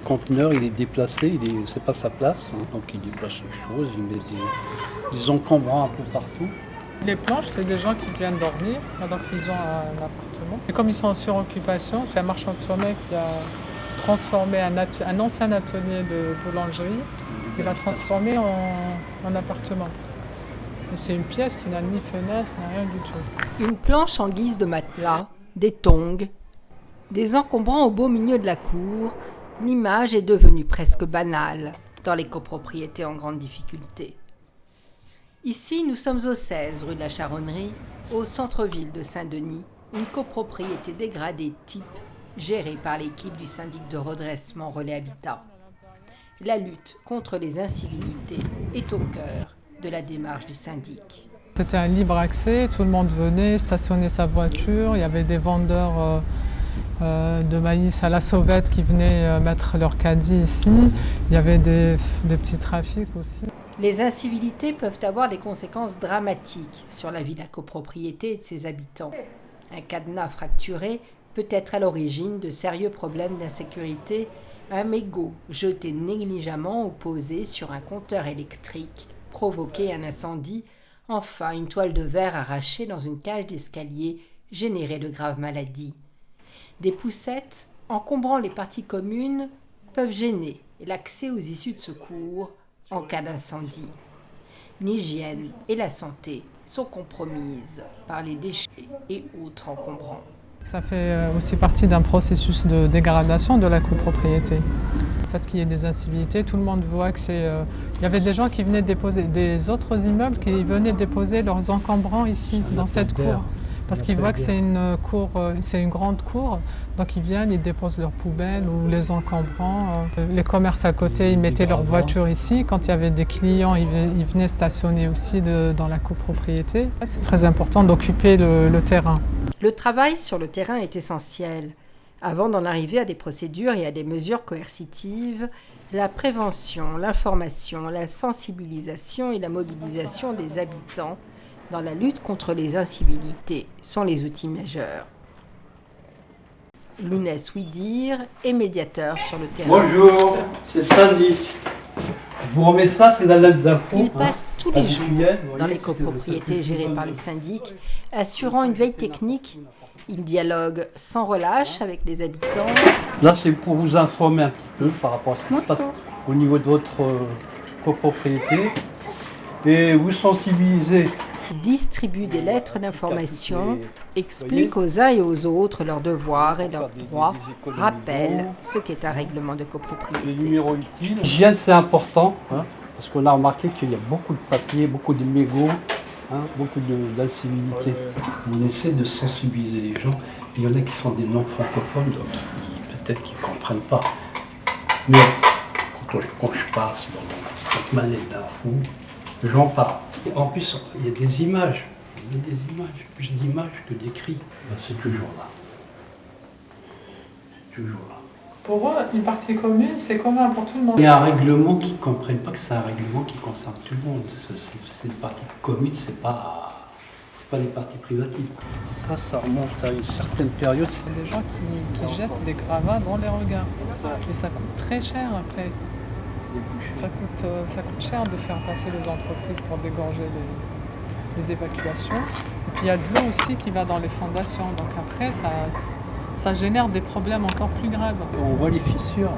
conteneur, il est déplacé, c'est pas sa place, hein, donc il déplace les choses, il met des encombrants un peu partout. Les planches, c'est des gens qui viennent dormir, donc ils ont un appartement. Et comme ils sont en suroccupation, c'est un marchand de sommeil qui a transformé un ancien atelier de boulangerie, il l'a transformé en appartement. Et c'est une pièce qui n'a ni fenêtre, ni rien du tout. Une planche en guise de matelas, des tongs, des encombrants au beau milieu de la cour, l'image est devenue presque banale dans les copropriétés en grande difficulté. Ici, nous sommes au 16 rue de la Charonnerie, au centre-ville de Saint-Denis, une copropriété dégradée type, gérée par l'équipe du syndic de redressement Relais Habitat. La lutte contre les incivilités est au cœur de la démarche du syndic. C'était un libre accès, tout le monde venait stationner sa voiture, il y avait des vendeurs de maïs à la sauvette qui venaient mettre leur caddie ici, il y avait des petits trafics aussi. Les incivilités peuvent avoir des conséquences dramatiques sur la vie de la copropriété et de ses habitants. Un cadenas fracturé peut être à l'origine de sérieux problèmes d'insécurité, un mégot jeté négligemment ou posé sur un compteur électrique, provoquer un incendie, enfin une toile de verre arrachée dans une cage d'escalier, générer de graves maladies. Des poussettes, encombrant les parties communes, peuvent gêner l'accès aux issues de secours en cas d'incendie. L'hygiène et la santé sont compromises par les déchets et autres encombrants. Ça fait aussi partie d'un processus de dégradation de la copropriété. Le fait qu'il y ait des incivilités, tout le monde voit que c'est... Il y avait des gens qui venaient déposer, des autres immeubles qui venaient déposer leurs encombrants ici, dans cette cour. Parce qu'ils voient que c'est une cour, c'est une grande cour, donc ils viennent, ils déposent leurs poubelles ou les encombrants. Les commerces à côté, ils mettaient leurs voitures ici. Quand il y avait des clients, ils venaient stationner aussi dans la copropriété. C'est très important d'occuper le terrain. Le travail sur le terrain est essentiel. Avant d'en arriver à des procédures et à des mesures coercitives, la prévention, l'information, la sensibilisation et la mobilisation des habitants dans la lutte contre les incivilités sont les outils majeurs. Lounès Ouidir est médiateur sur le terrain. Bonjour, c'est le syndic. Je vous remets ça, c'est la lettre d'info. Il passe tous les jours dans les copropriétés gérées par le syndic, assurant une veille technique. Il dialogue sans relâche avec les habitants. Là, c'est pour vous informer un petit peu par rapport à ce qui se passe au niveau de votre copropriété et vous sensibiliser. Distribue des lettres d'information, explique aux uns et aux autres leurs devoirs et leurs droits, rappelle ce qu'est un règlement de copropriété. Les numéros utiles. L'hygiène, c'est important, hein, parce qu'on a remarqué qu'il y a beaucoup de papiers, beaucoup de mégots, hein, beaucoup d'incivilités. On essaie de sensibiliser les gens. Il y en a qui sont des non-francophones, donc peut-être qu'ils ne comprennent pas. Mais quand je passe dans ma lettre d'info, j'en parle. En plus, il y a des images. Plus d'images que d'écrits. C'est toujours là. Toujours là. Pour eux, une partie commune, c'est commun pour tout le monde. Il y a un règlement qui ne comprennent pas que c'est un règlement qui concerne tout le monde. C'est une partie commune, c'est pas des parties privatives. Ça remonte à une certaine période. C'est des gens qui jettent des gravats dans les regards. Et ça coûte très cher après. Ça coûte cher de faire passer les entreprises pour dégorger les évacuations. Et puis il y a de l'eau aussi qui va dans les fondations. Donc après, ça génère des problèmes encore plus graves. On voit les fissures.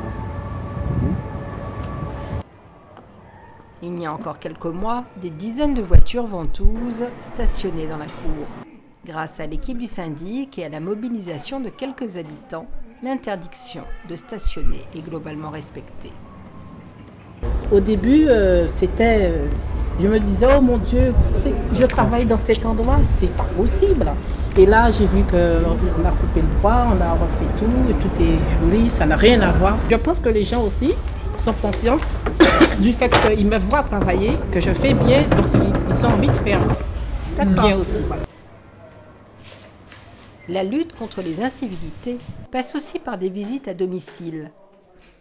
Il y a encore quelques mois, des dizaines de voitures ventouses stationnaient dans la cour. Grâce à l'équipe du syndic et à la mobilisation de quelques habitants, l'interdiction de stationner est globalement respectée. Au début, je me disais, oh mon Dieu, je travaille dans cet endroit, c'est pas possible. Et là, j'ai vu qu'on a coupé le bois, on a refait tout, et tout est joli, ça n'a rien à voir. Je pense que les gens aussi sont conscients du fait qu'ils me voient travailler, que je fais bien, donc ils ont envie de faire bien aussi. La lutte contre les incivilités passe aussi par des visites à domicile.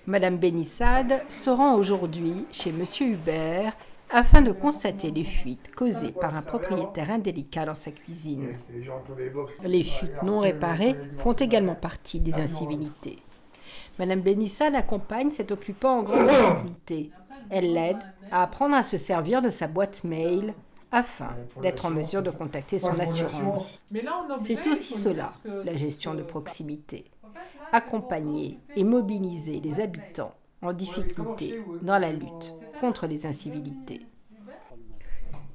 Madame Benissade se rend aujourd'hui chez Monsieur Hubert afin de constater les fuites causées par un propriétaire indélicat dans sa cuisine. Les fuites non réparées font également partie des incivilités. Madame Benissa l'accompagne, cet occupant en grande difficulté. Elle l'aide à apprendre à se servir de sa boîte mail afin d'être en mesure de contacter son assurance. C'est aussi cela, la gestion de proximité. Accompagner et mobiliser les habitants en difficulté dans la lutte contre les incivilités.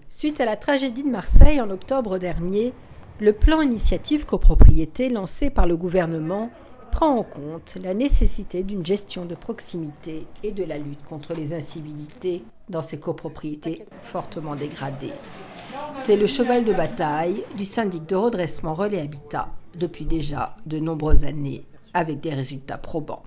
Suite à la tragédie de Marseille en octobre dernier, le plan Initiative Copropriété lancé par le gouvernement prend en compte la nécessité d'une gestion de proximité et de la lutte contre les incivilités dans ces copropriétés fortement dégradées. C'est le cheval de bataille du syndic de redressement Relais Habitat depuis déjà de nombreuses années, avec des résultats probants.